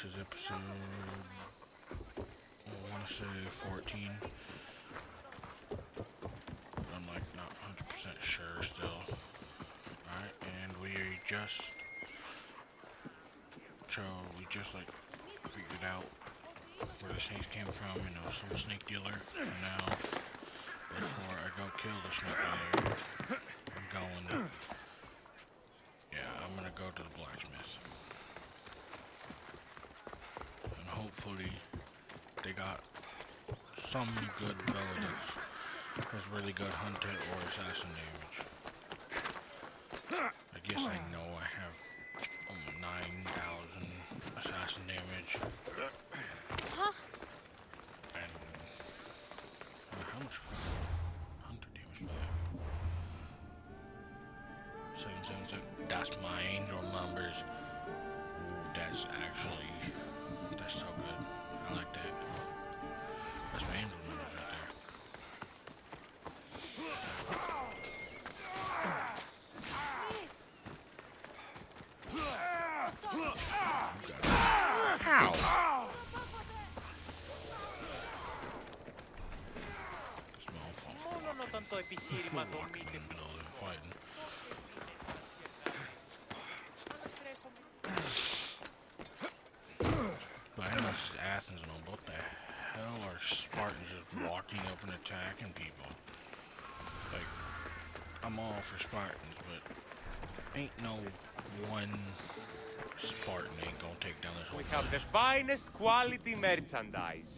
This is episode, I want to say 14. I'm like not 100% sure still. Alright, and we just like figured out where the snakes came from, you know, some snake dealer. And now, before I go kill the snake dealer, I'm gonna go to the blacksmith. And hopefully they got some good bow that has really good hunter or assassin damage. I guess I know I have 9,000 assassin damage. Huh? And how much hunter damage do I have? 777. That's my angel numbers. Ooh, that's so good. I like that. That's my angel numbers right there. How? That's my own fault. Μόνο όταν το επιχείρημα δομείται. Fighting. But I know this is Athens and all, but what the hell are Spartans just walking up and attacking people? Like, I'm all for Spartans, but ain't no one Spartan ain't gonna take down this whole We have the place. finest quality merchandise.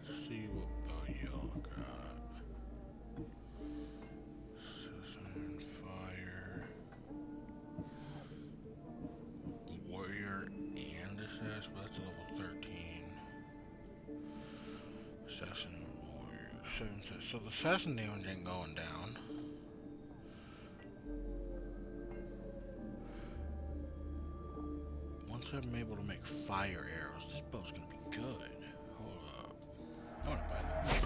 Let's see what bow y'all got. Assassin, Fire, Warrior, and Assassin, but that's a level 13. Assassin, Warrior, 7, so the assassin damage ain't going down. Once I'm able to make fire arrows, this bow's gonna be good. Hold up. I wanna buy that.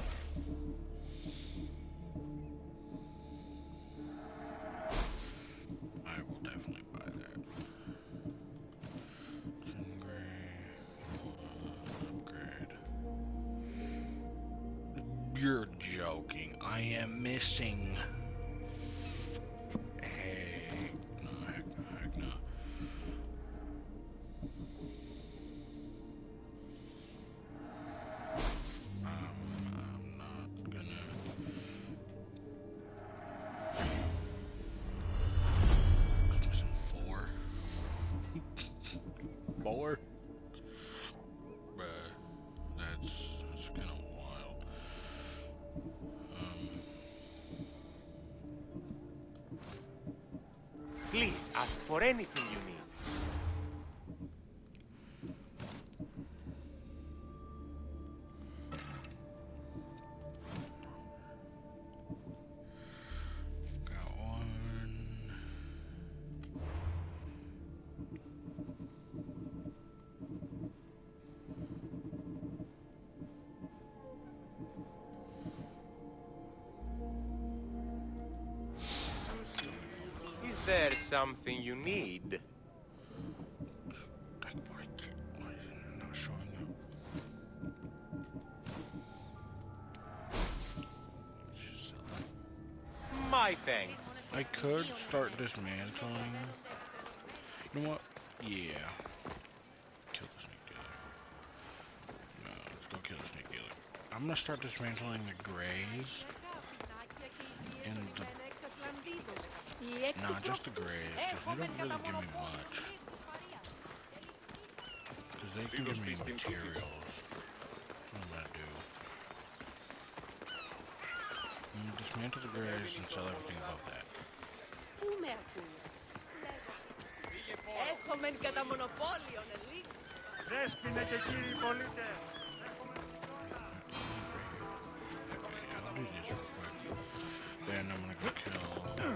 I will definitely buy that. Upgrade. You're joking. I am missing. Heck no, heck no, heck no. I'm not gonna. Just missing 4. 4? Bruh, that's kind of wild. Please ask for anything you need. Got one. Is there something you need? Why is it not showing up? Let's just sell that. My thanks. I could start dismantling. You know what? Yeah. Kill the snake dealer. No, let's go kill the snake dealer. I'm gonna start dismantling the grays. And the... Nah, just the grays, because they don't really give me much. Because they can give me materials. That's what I'm gonna do. I'm gonna dismantle the grays and sell everything above that. Πού με ακούς? Έχω μεν κατά μονοπόλιο, λίγο. Δέσποινε και κύριοι πολίτες. I'll do this real quick. Then I'm gonna go kill the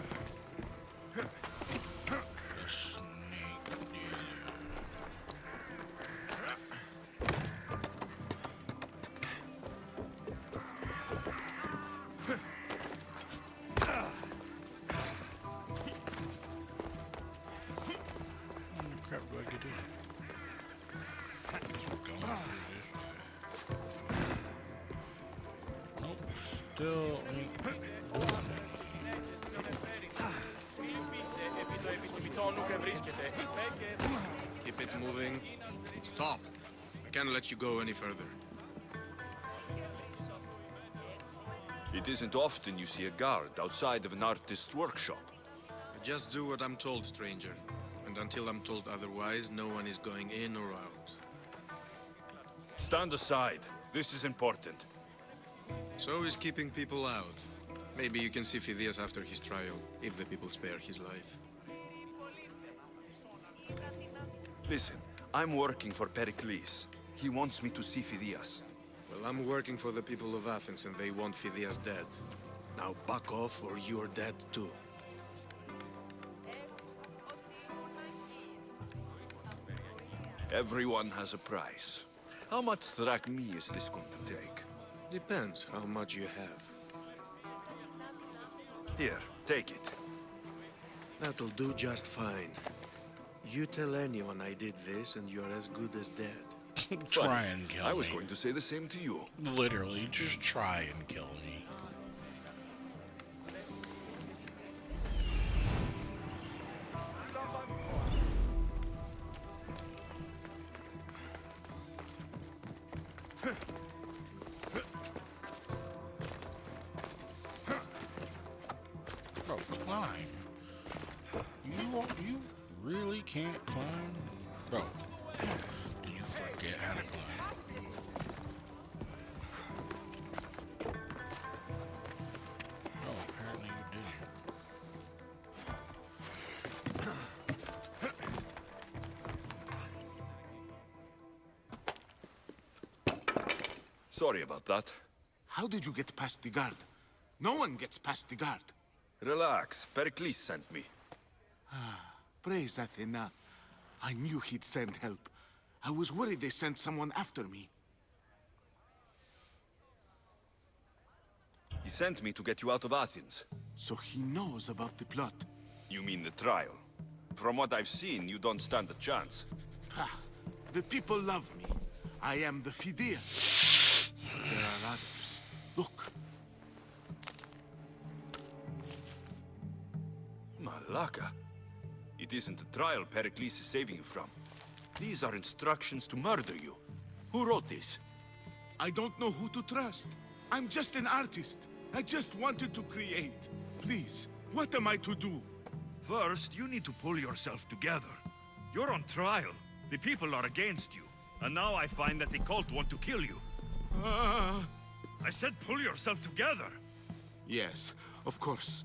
snake dealer. What the crap do I get in? Guess we're going through this way. Nope, still ain't doing it. Keep it moving. Stop. I can't let you go any further. It isn't often you see a guard outside of an artist's workshop. I just do what I'm told, stranger. And until I'm told otherwise, no one is going in or out. Stand aside. This is important. So is keeping people out. Maybe you can see Phidias after his trial, if the people spare his life. Listen, I'm working for Pericles. He wants me to see Phidias. Well, I'm working for the people of Athens, and they want Phidias dead. Now back off, or you're dead too. Everyone has a price. How much drachmi is this going to take? Depends how much you have. Here, take it. That'll do just fine. You tell anyone I did this, and you're as good as dead. Try and kill me. I was going to say the same to you. Literally, just try and kill me. Bro, climb. You really can't climb? Bro, do you forget how to climb? Oh, apparently you didn't. Sorry about that. How did you get past the guard? No one gets past the guard. Relax. Pericles sent me. Praise Athena. I knew he'd send help. I was worried they sent someone after me. He sent me to get you out of Athens. So he knows about the plot. You mean the trial? From what I've seen, you don't stand a chance. Ah, the people love me. I am the Phidias. But there are others. Look. Malaka. It isn't a trial Pericles is saving you from. These are instructions to murder you. Who wrote this? I don't know who to trust. I'm just an artist. I just wanted to create. Please, what am I to do? First, you need to pull yourself together. You're on trial. The people are against you. And now I find that the cult want to kill you. I said pull yourself together. Yes, of course.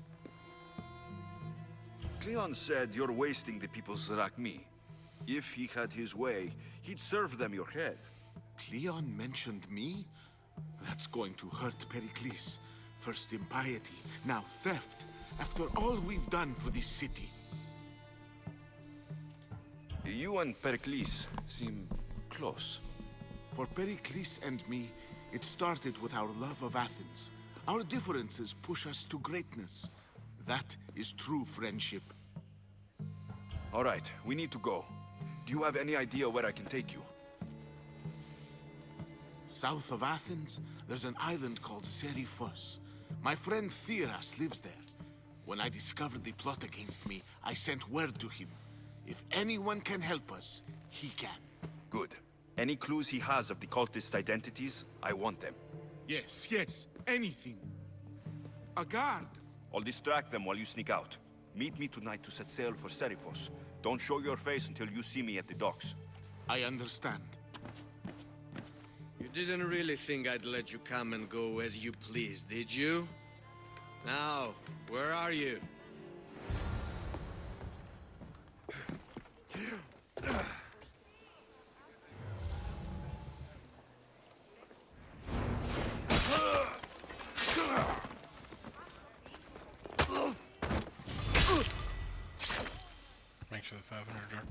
Cleon said you're wasting the people's drachmi. If he had his way, he'd serve them your head. Cleon mentioned me? That's going to hurt Pericles. First impiety, now theft. After all we've done for this city. You and Pericles seem close. For Pericles and me, it started with our love of Athens. Our differences push us to greatness. That is true friendship. All right, we need to go. Do you have any idea where I can take you? South of Athens, there's an island called Seriphos. My friend Theras lives there. When I discovered the plot against me, I sent word to him. If anyone can help us, he can. Good. Any clues he has of the cultist identities, I want them. Yes, anything. A guard. I'll distract them while you sneak out. Meet me tonight to set sail for Seriphos. Don't show your face until you see me at the docks. I understand. You didn't really think I'd let you come and go as you please, did you? Now, where are you?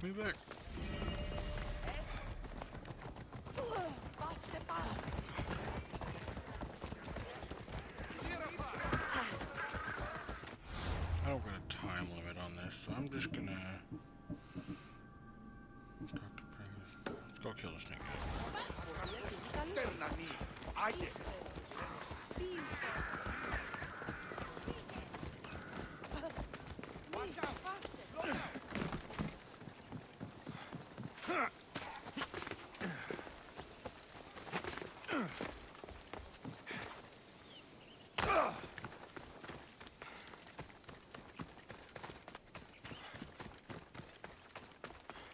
me back. I don't got a time limit on this, so I'm just gonna talk to Primus. Let's go kill this nigga.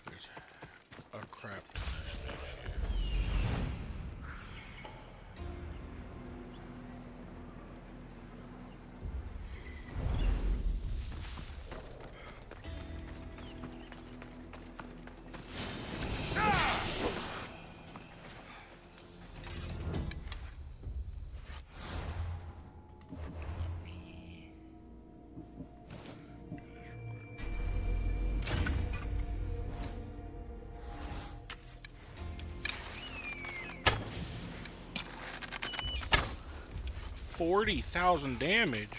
There's a crap ton of snakes here. Let me do this real quick. 40,000 damage.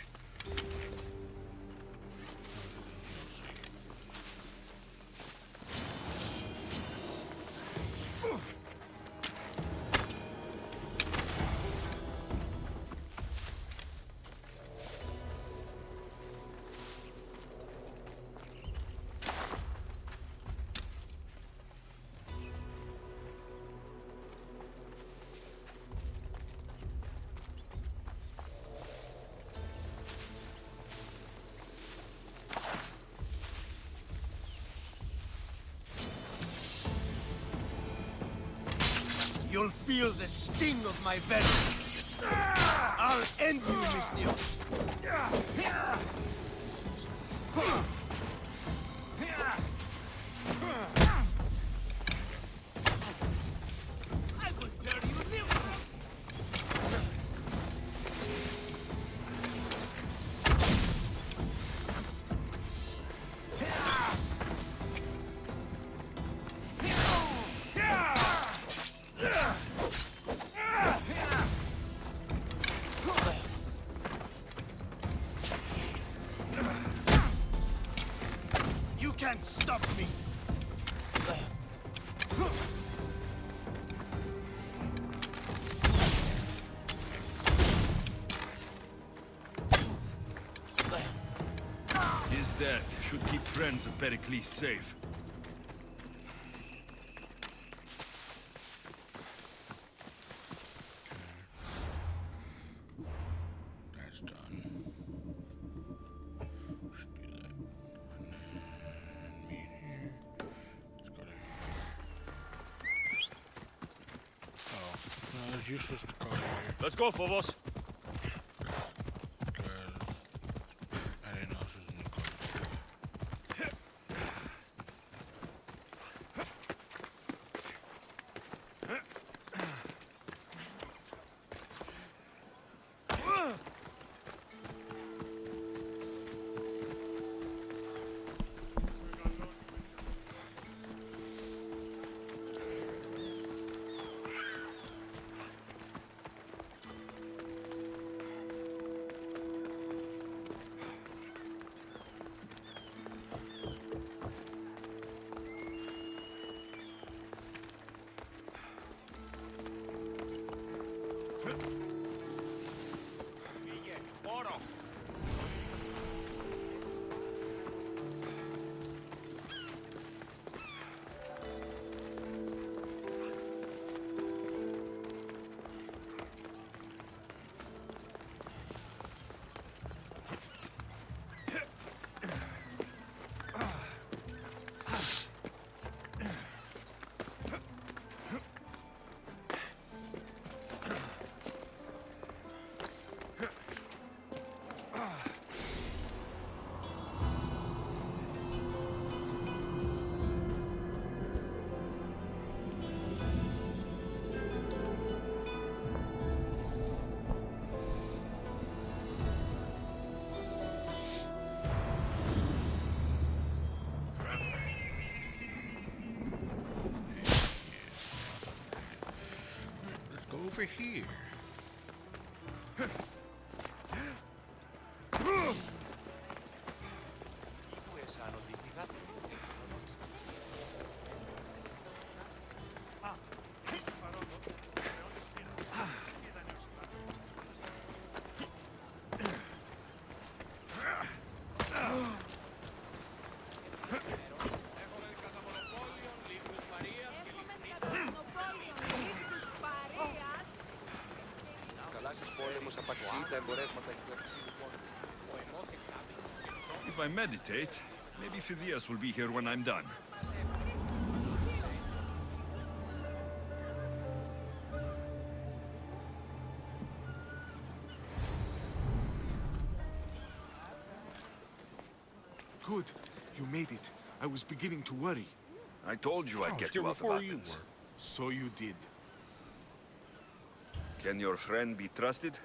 You'll feel the sting of my venom. I'll end you, Mistios. I will tear you limb from. You can't stop me. His death should keep friends of Pericles safe. That's done. Just do that. And then meet here. Let's go to here. Oh, no, it's useless to go to here. Let's go, Phobos. Because I didn't know this was in the code. over here. If I meditate, maybe Phidias will be here when I'm done. Good. You made it. I was beginning to worry. I told you I'd get you out of before you Athens. were. So you did. Can your friend be trusted?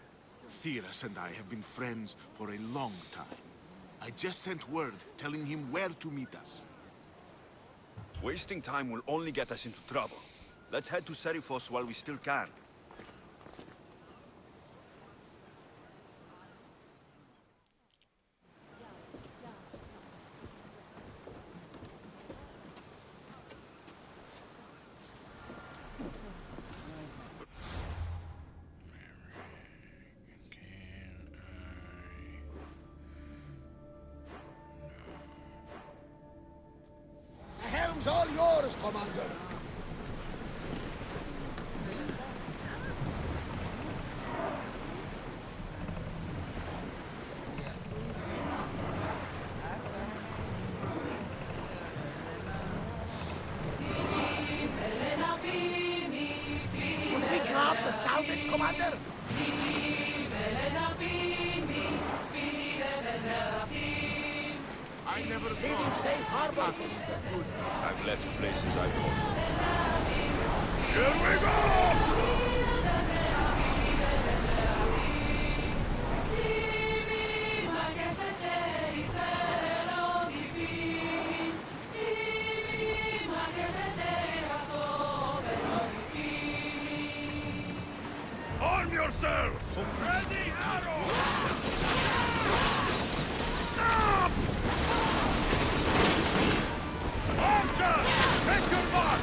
Theras and I have been friends for a long time. I just sent word telling him where to meet us. Wasting time will only get us into trouble. Let's head to Serifos while we still can. The helm's all yours, Commander. Should we grab the salvage, Commander? I never Leaving thought safe harbor. Athens that good. I've left places I've known. Here we go! Arm yourselves! Ready, Archer! Take your mark!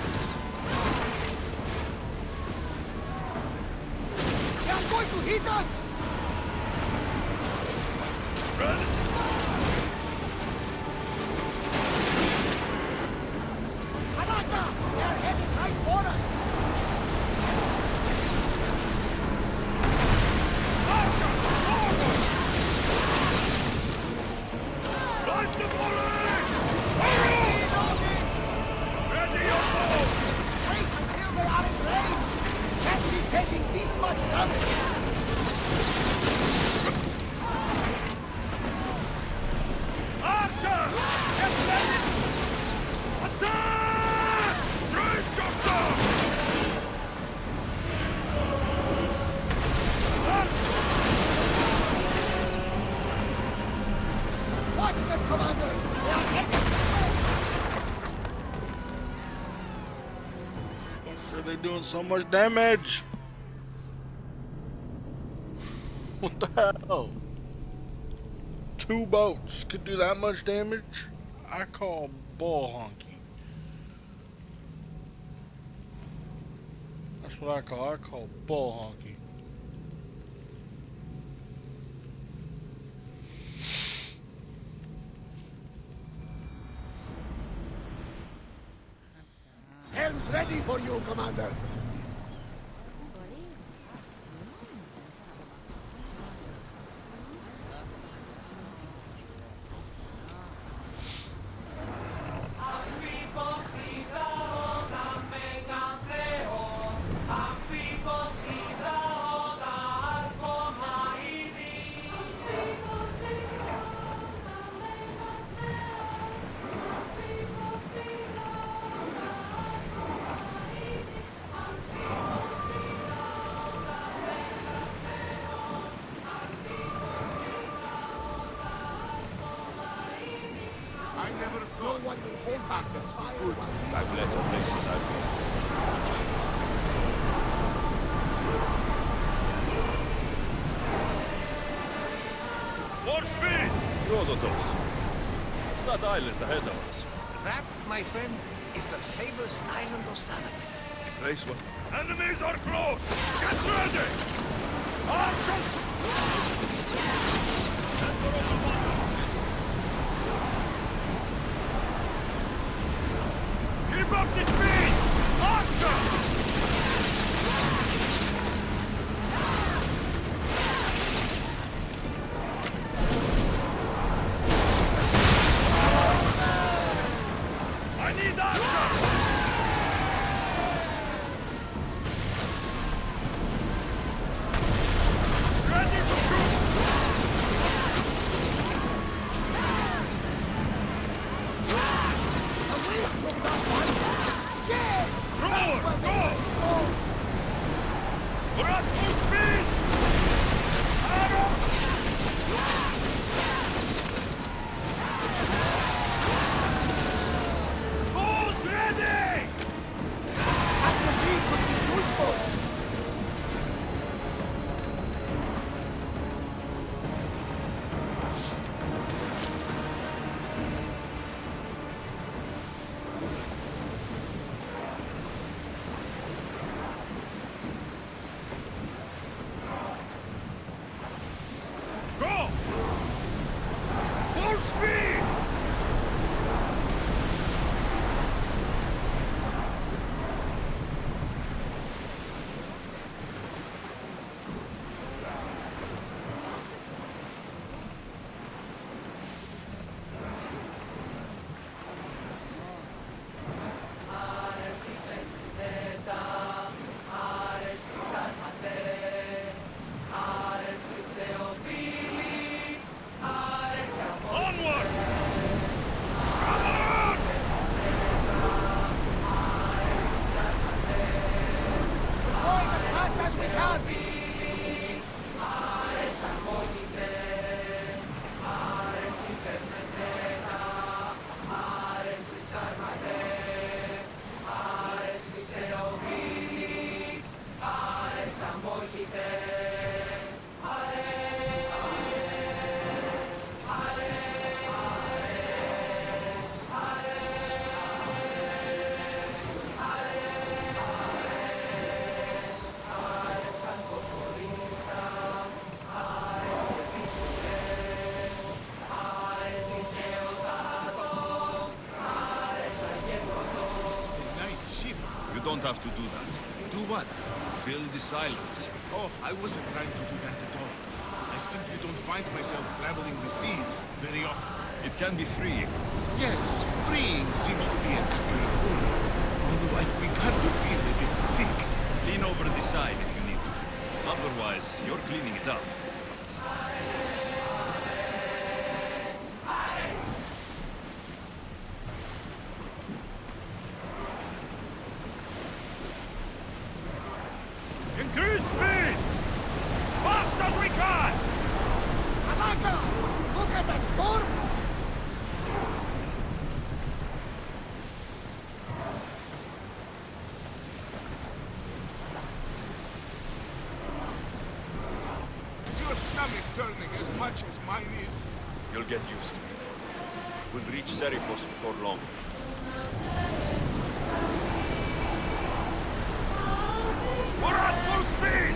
They are going to hit us! Alaka! They are heading right for us! Light the volley! Ready your bow! Wait until they are in range! Can't be taking this much damage! Archer! Get ready! Attack! Brace yourself! Watch them, Commander! They are heading straight! Are they doing so much damage? What the hell? 2 boats could do that much damage? I call bull honky. That's what I call bull honky. Helm's ready for you, Commander! I never No thought one will hold back the fire while we I've left places I've known. more speed! Rhodotos. What's that island ahead of us? That, my friend, is the famous island of Salamis. Place one. Enemies are close! Get ready! Archers! Keep up the speed! Archers! I need archers! Ready to shoot! Throwers, go! We're at full speed! Arrow! Who's ready? Go! Full speed! Onward! Come on! Going as fast as we can! Nice ship. You don't have to do that. Do what? Fill the silence. Oh, I wasn't trying to do that at all. I simply don't find myself traveling the seas very often. It can be freeing. Yes, freeing seems to be an accurate word. Although I've begun to feel a bit sick. Lean over the side if you need to. Otherwise, you're cleaning it up. Increase speed! Fast as we can! Alaka! Would you look at that storm? Is your stomach turning as much as mine is? You'll get used to it. We'll reach Serifos before long. We're at full speed!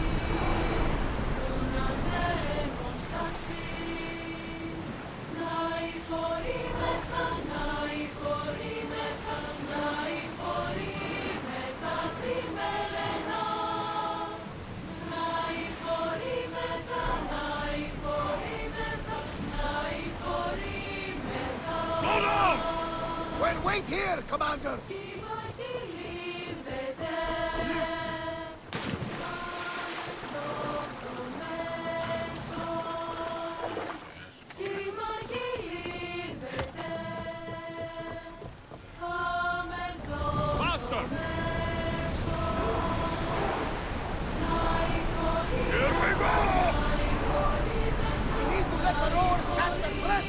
Slow down! Well, wait here, Commander! Master! Here we go! We need to let the rowers catch their breath!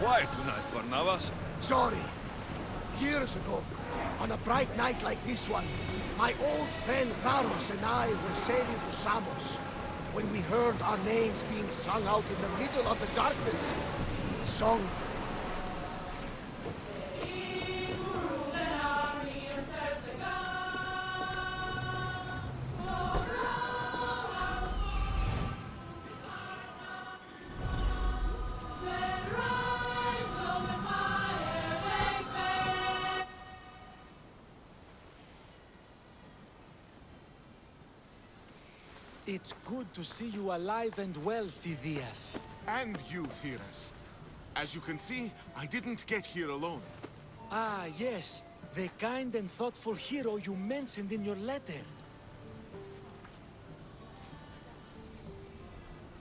quiet tonight, Varnavas. Sorry. Years ago, on a bright night like this one, my old friend Raros and I were sailing to Samos when we heard our names being sung out in the middle of the darkness. The song. It's good to see you alive and well, Phidias. And you, Theras. As you can see, I didn't get here alone. Ah, yes. The kind and thoughtful hero you mentioned in your letter.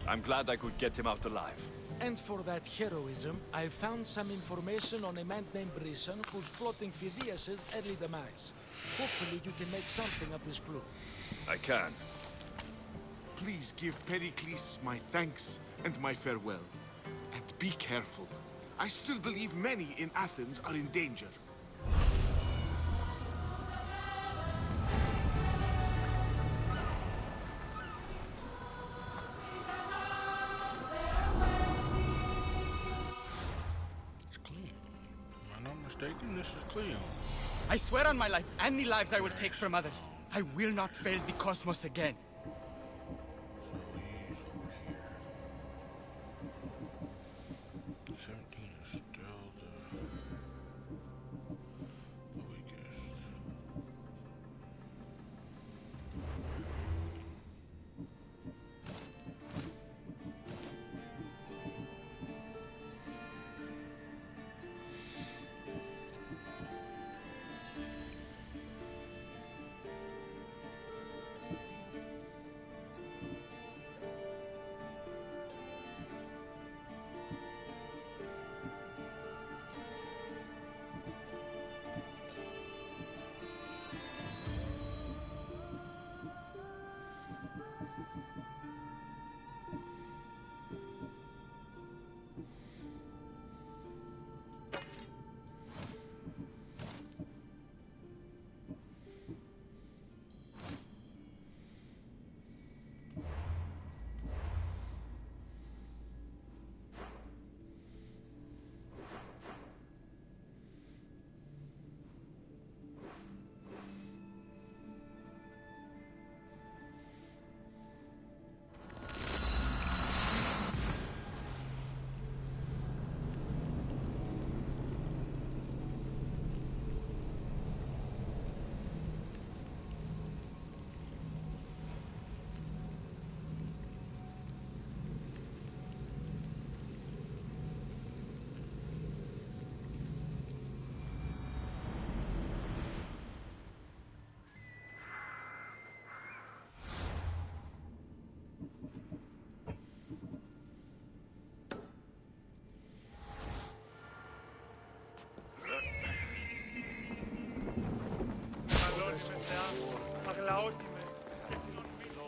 I'm glad I could get him out alive. And for that heroism, I found some information on a man named Brisson who's plotting Phidias' early demise. Hopefully you can make something of this clue. I can. Please give Pericles my thanks and my farewell. And be careful. I still believe many in Athens are in danger. It's Cleo. Am I not mistaken? This is Cleo. I swear on my life and the lives I will take from others, I will not fail the cosmos again. So he's over here. 17 is still the weakest. Αγλαότιμε και συνονομήτω.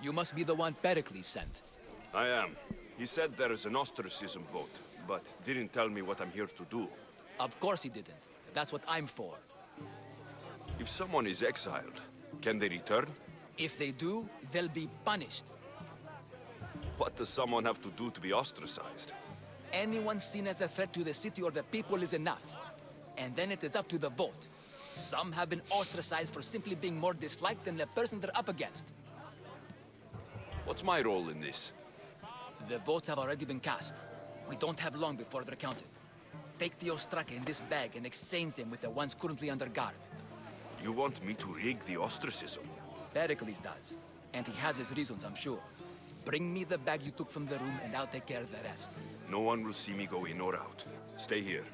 You must be the one Pericles sent. I am. He said there is an ostracism vote, but didn't tell me what I'm here to do. Of course he didn't. That's what I'm for. If someone is exiled, can they return? If they do, they'll be punished. What does someone have to do to be ostracized? Anyone seen as a threat to the city or the people is enough. And then it is up to the vote. Some have been ostracized for simply being more disliked than the person they're up against. What's my role in this? The votes have already been cast. We don't have long before they're counted. Take the Ostraka in this bag and exchange them with the ones currently under guard. You want me to rig the ostracism? Pericles does. And he has his reasons, I'm sure. Bring me the bag you took from the room and I'll take care of the rest. No one will see me go in or out. Stay here.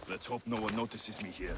Let's hope no one notices me here.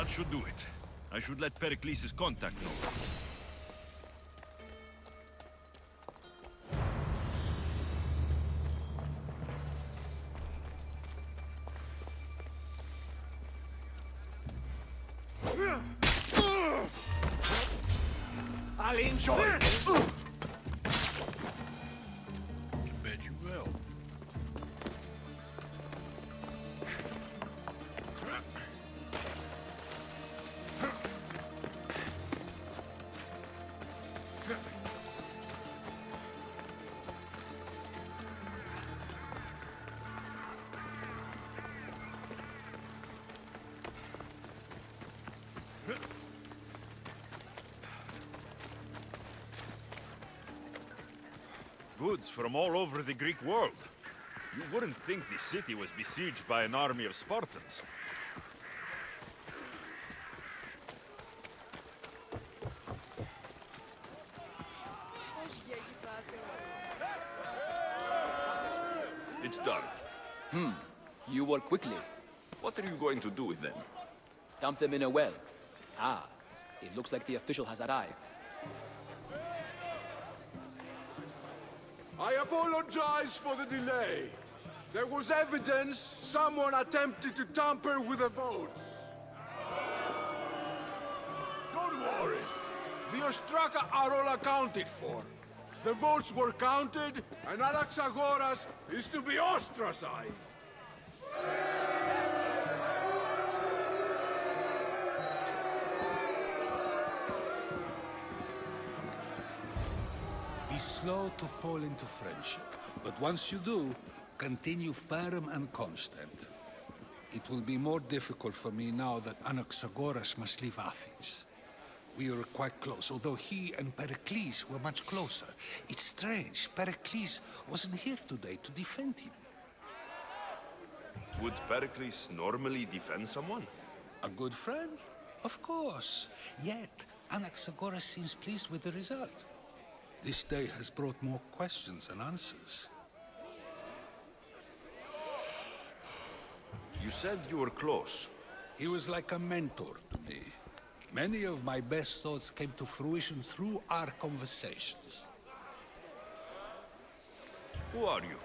That should do it. I should let Pericles' contact know. I'll enjoy this. Bet you will. Goods from all over the Greek world. You wouldn't think the city was besieged by an army of Spartans. It's done. You work quickly. What are you going to do with them? Dump them in a well. Ah, it looks like the official has arrived. I apologize for the delay. There was evidence someone attempted to tamper with the votes. Don't worry. The Ostraka are all accounted for. The votes were counted, and Anaxagoras is to be ostracized. Be slow to fall into friendship, but once you do, continue firm and constant. It will be more difficult for me now that Anaxagoras must leave Athens. We were quite close, although he and Pericles were much closer. It's strange, Pericles wasn't here today to defend him. Would Pericles normally defend someone? A good friend? Of course. Yet, Anaxagoras seems pleased with the result. This day has brought more questions than answers. You said you were close. He was like a mentor to me. Many of my best thoughts came to fruition through our conversations. Who are you?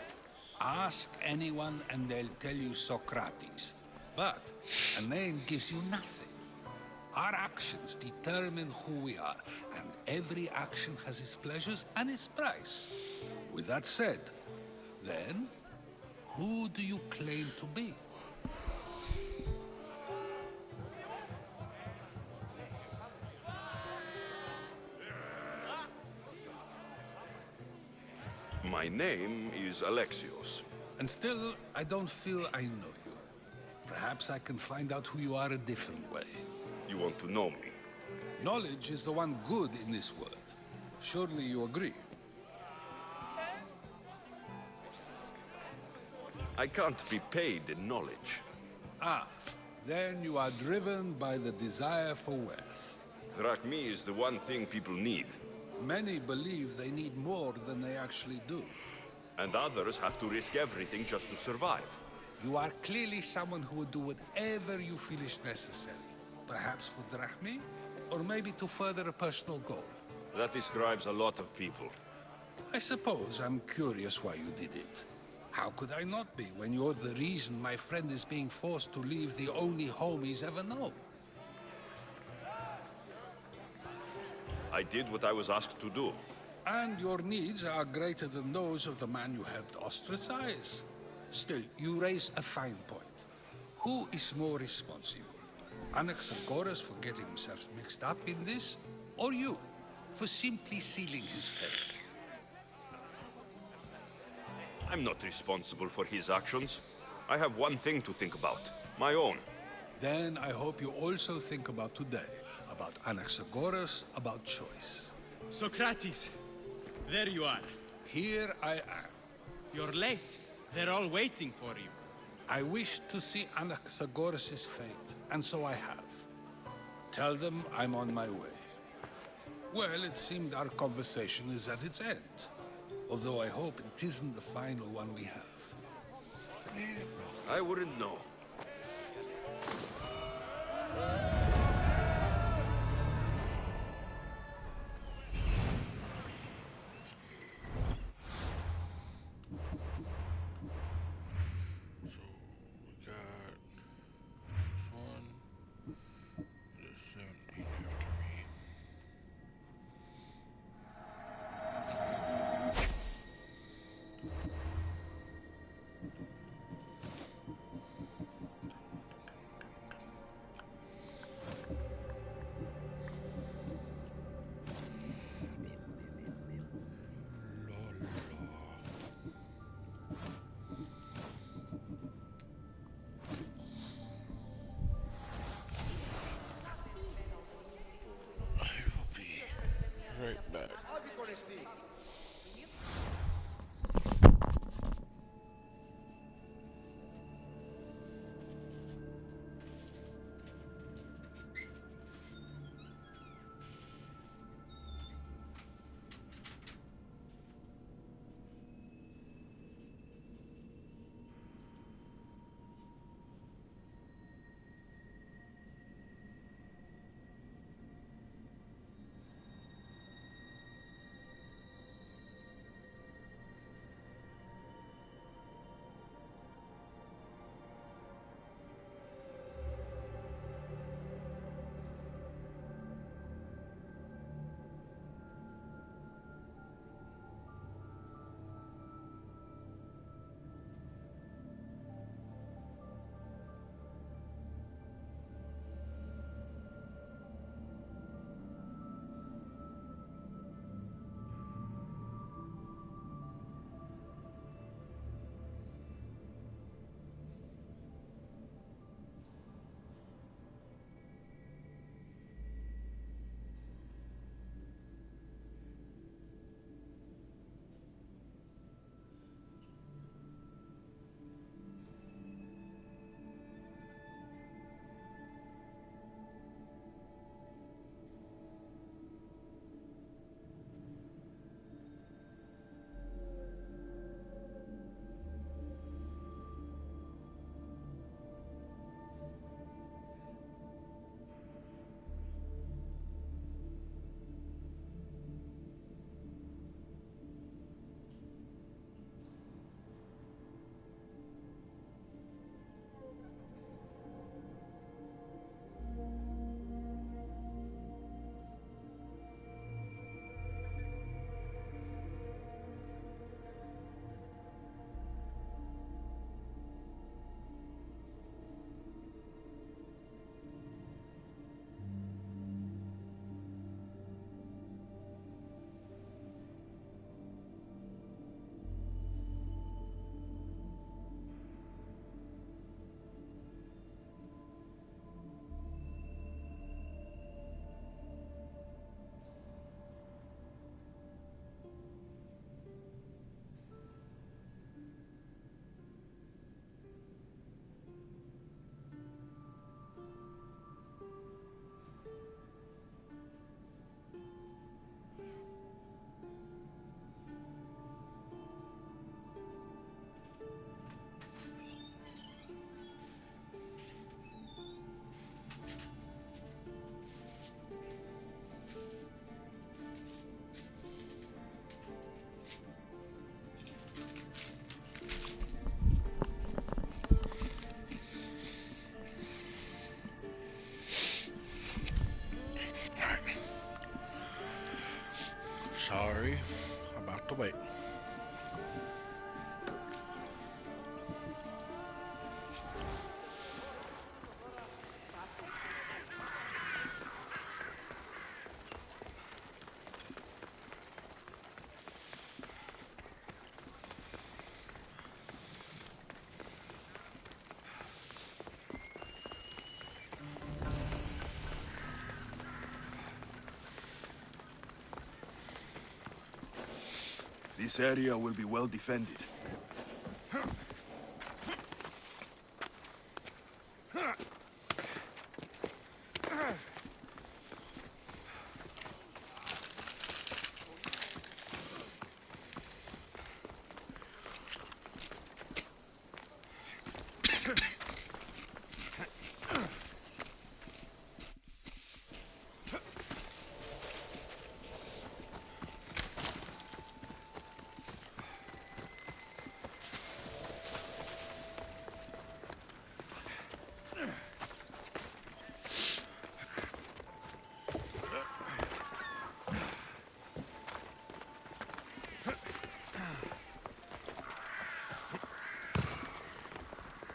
Ask anyone and they'll tell you Socrates. But a name gives you nothing. Our actions determine who we are, and every action has its pleasures and its price. With that said, then, who do you claim to be? My name is Alexios. And still, I don't feel I know you. Perhaps I can find out who you are a different way. You want to know me? Knowledge is the one good in this world. Surely you agree? I can't be paid in knowledge. Ah, then you are driven by the desire for wealth. Drachmi is the one thing people need. Many believe they need more than they actually do. And others have to risk everything just to survive. You are clearly someone who would do whatever you feel is necessary. Perhaps for drachmi, or maybe to further a personal goal. That describes a lot of people. I suppose I'm curious why you did it. How could I not be when you're the reason my friend is being forced to leave the only home he's ever known? I did what I was asked to do. And your needs are greater than those of the man you helped ostracize. Still, you raise a fine point. Who is more responsible? Anaxagoras for getting himself mixed up in this, or you for simply sealing his fate? I'm not responsible for his actions. I have one thing to think about, my own. Then I hope you also think about today, about Anaxagoras, about choice. Socrates, there you are. Here I am. You're late. They're all waiting for you. I wish to see Anaxagoras' fate, and so I have. Tell them I'm on my way. Well, it seemed our conversation is at its end. Although I hope it isn't the final one we have. I wouldn't know. Sorry about the wait. This area will be well defended.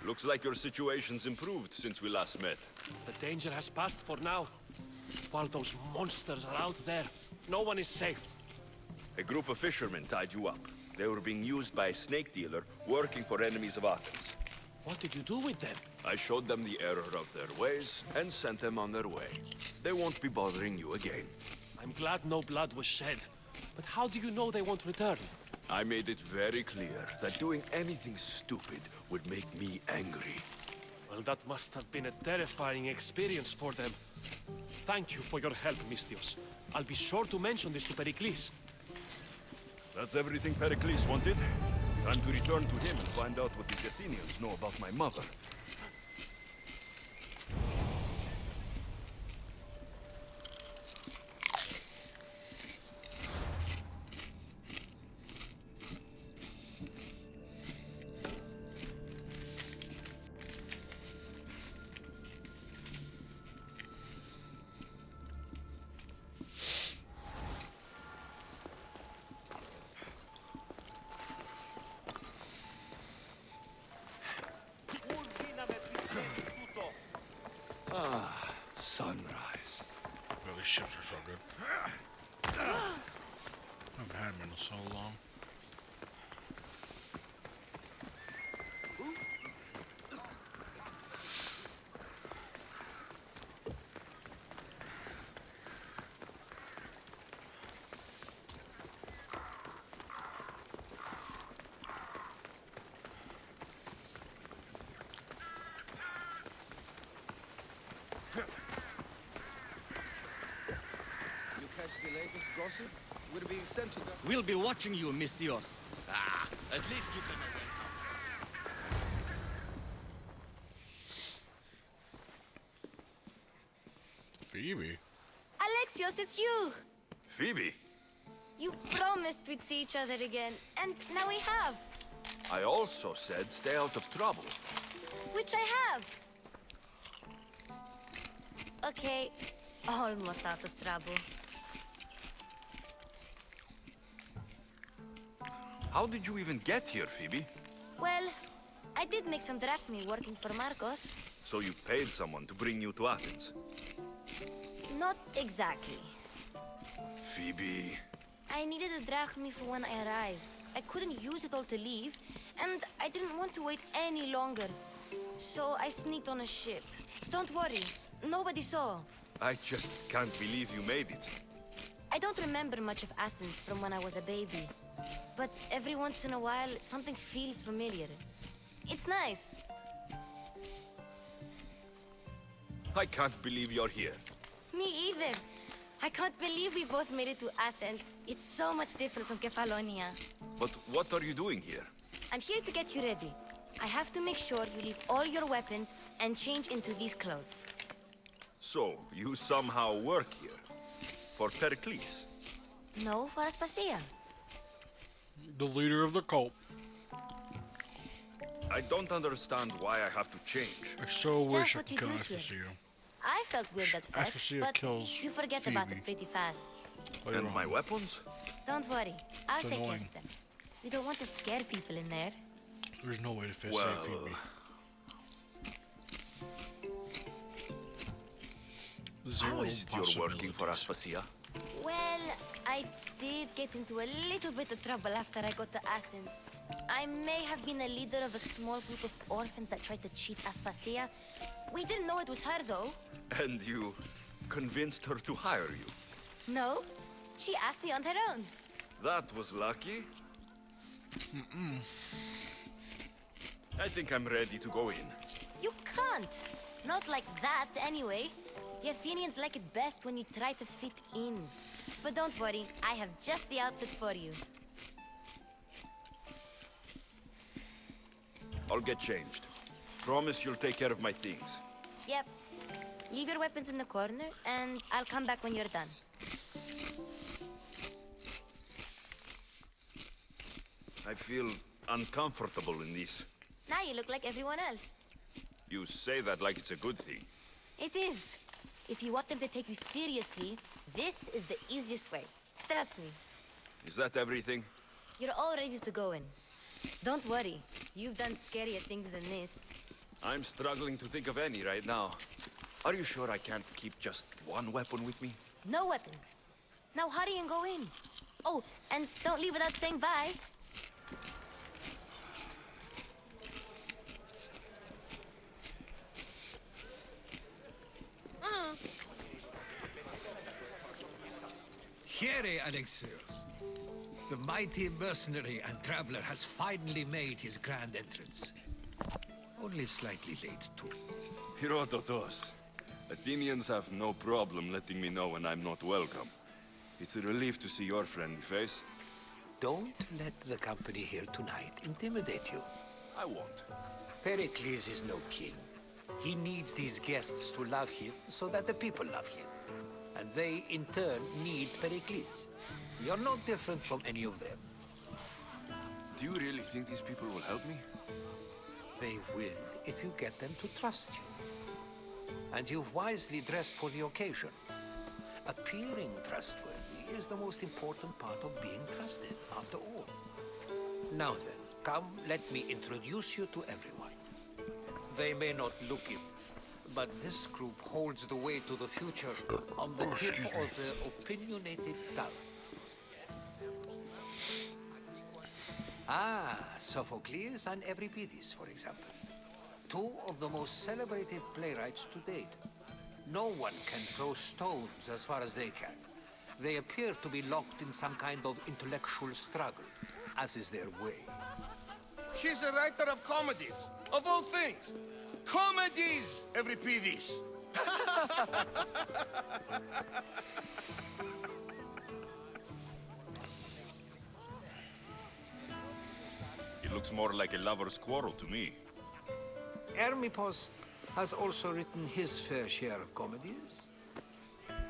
Looks like your situation's improved since we last met. The danger has passed for now. While those monsters are out there, no one is safe. A group of fishermen tied you up. They were being used by a snake dealer working for enemies of Athens. What did you do with them? I showed them the error of their ways and sent them on their way. They won't be bothering you again. I'm glad no blood was shed. But how do you know they won't return? I made it very clear that doing anything stupid would make me angry. Well, that must have been a terrifying experience for them. Thank you for your help, Misthios. I'll be sure to mention this to Pericles. That's everything Pericles wanted. Time to return to him and find out what these Athenians know about my mother. Ah, sunrise. Oh, these ships are so good. I've had them in so long. The latest gossip? We're being sent to the... We'll be watching you, Misthios. Ah, at least you can away. Phoebe? Alexios, it's you! Phoebe? You promised we'd see each other again, and now we have. I also said stay out of trouble. Which I have. Okay, almost out of trouble. How did you even get here, Phoebe? Well, I did make some drachmi working for Marcos. So you paid someone to bring you to Athens? Not exactly. Phoebe... I needed a drachmi for when I arrived. I couldn't use it all to leave, and I didn't want to wait any longer. So I sneaked on a ship. Don't worry, nobody saw. I just can't believe you made it. I don't remember much of Athens from when I was a baby. But every once in a while, something feels familiar. It's nice. I can't believe you're here. Me either. I can't believe we both made it to Athens. It's so much different from Kefalonia. But what are you doing here? I'm here to get you ready. I have to make sure you leave all your weapons and change into these clothes. So, you somehow work here? For Pericles? No, for Aspasia. The leader of the cult. I don't understand why I have to change. I so It's wish just I what could you kill do here. Aspasia. I felt weird at first, Aspasia but kills you forget about Phoebe. it pretty fast. And my weapons? Don't worry. I'll It's take care annoying. of them. You don't want to scare people in there. There's no way to fix Well, that, Phoebe. how is it you're working for Aspasia? Well, I did get into a little bit of trouble after I got to Athens. I may have been a leader of a small group of orphans that tried to cheat Aspasia. We didn't know it was her, though. And you convinced her to hire you? No, she asked me on her own. That was lucky. I think I'm ready to go in. You can't. Not like that, anyway. The Athenians like it best when you try to fit in. But don't worry, I have just the outfit for you. I'll get changed. Promise you'll take care of my things. Yep. Leave your weapons in the corner, and I'll come back when you're done. I feel uncomfortable in this. Now you look like everyone else. You say that like it's a good thing. It is. If you want them to take you seriously, this is the easiest way. Trust me. Is that everything? You're all ready to go in. Don't worry. You've done scarier things than this. I'm struggling to think of any right now. Are you sure I can't keep just one weapon with me? No weapons. Now hurry and go in. Oh, and don't leave without saying bye. Here, Alexios. The mighty mercenary and traveler has finally made his grand entrance. Only slightly late, too. Herodotos. Athenians have no problem letting me know when I'm not welcome. It's a relief to see your friendly face. Don't let the company here tonight intimidate you. I won't. Pericles is no king. He needs these guests to love him so that the people love him. And they, in turn, need Pericles. You're no different from any of them. Do you really think these people will help me? They will if you get them to trust you. And you've wisely dressed for the occasion. Appearing trustworthy is the most important part of being trusted, after all. Now then, come, let me introduce you to everyone. They may not look it, but this group holds the way to the future on the tip of their opinionated tongue. Ah, Sophocles and Euripides, for example. Two of the most celebrated playwrights to date. No one can throw stones as far as they can. They appear to be locked in some kind of intellectual struggle, as is their way. He's a writer of comedies, of all things. Comedies, Euripides. It looks more like a lover's quarrel to me. Hermippos has also written his fair share of comedies.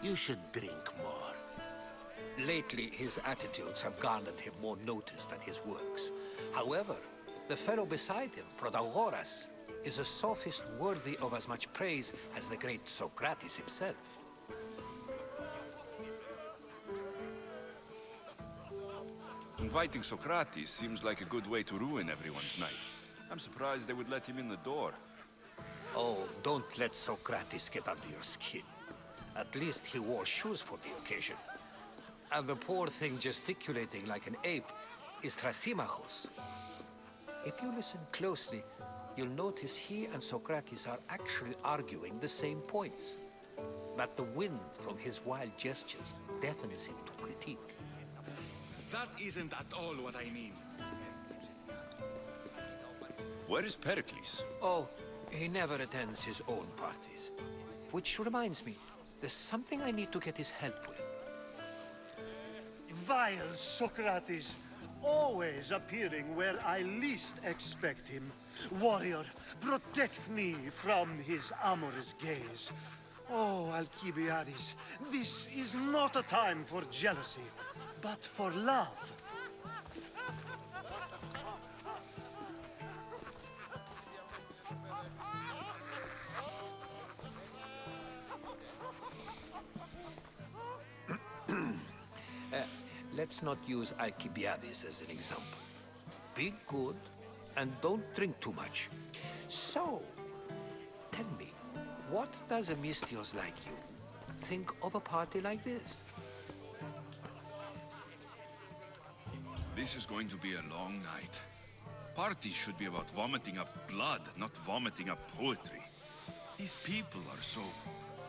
You should drink more. Lately, his attitudes have garnered him more notice than his works. However, the fellow beside him, Protagoras, is a sophist worthy of as much praise as the great Socrates himself. Inviting Socrates seems like a good way to ruin everyone's night. I'm surprised they would let him in the door. Oh, don't let Socrates get under your skin. At least he wore shoes for the occasion. And the poor thing gesticulating like an ape is Thrasymachos. If you listen closely, you'll notice he and Socrates are actually arguing the same points. But the wind from his wild gestures deafens him to critique. That isn't at all what I mean. Where is Pericles? Oh, he never attends his own parties. Which reminds me, there's something I need to get his help with. Vile Socrates, always appearing where I least expect him. Warrior, protect me from his amorous gaze. Oh, Alcibiades, this is not a time for jealousy, but for love. let's not use Alcibiades as an example. Be good, and don't drink too much. So, tell me, what does a Misthios like you think of a party like this? This is going to be a long night. Parties should be about vomiting up blood, not vomiting up poetry. These people are so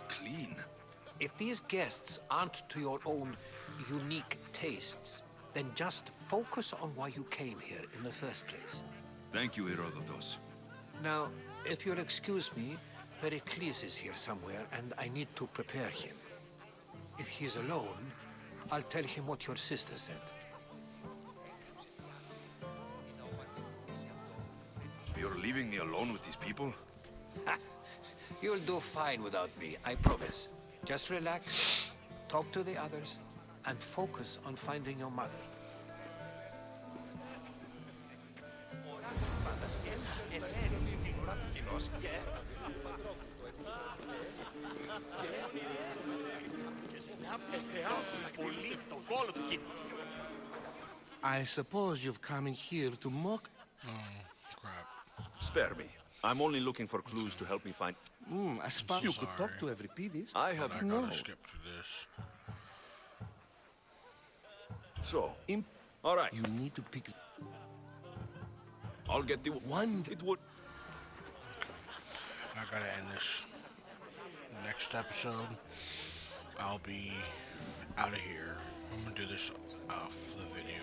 clean. If these guests aren't to your own unique tastes, then just focus on why you came here in the first place. Thank you, Herodotus. Now, if you'll excuse me, Pericles is here somewhere, and I need to prepare him. If he's alone, I'll tell him what your sister said. You're leaving me alone with these people? You'll do fine without me, I promise. Just relax, talk to the others, and focus on finding your mother. I suppose you've come in here to mock. Oh, crap. Spare me. I'm only looking for clues to help me find... I suppose you could talk to Euripides. I have I no... gotta skip through this. So, all right. You need to pick... I'll get the one. It would... I gotta end this. Next episode, I'll be out of here. I'm gonna do this off the video.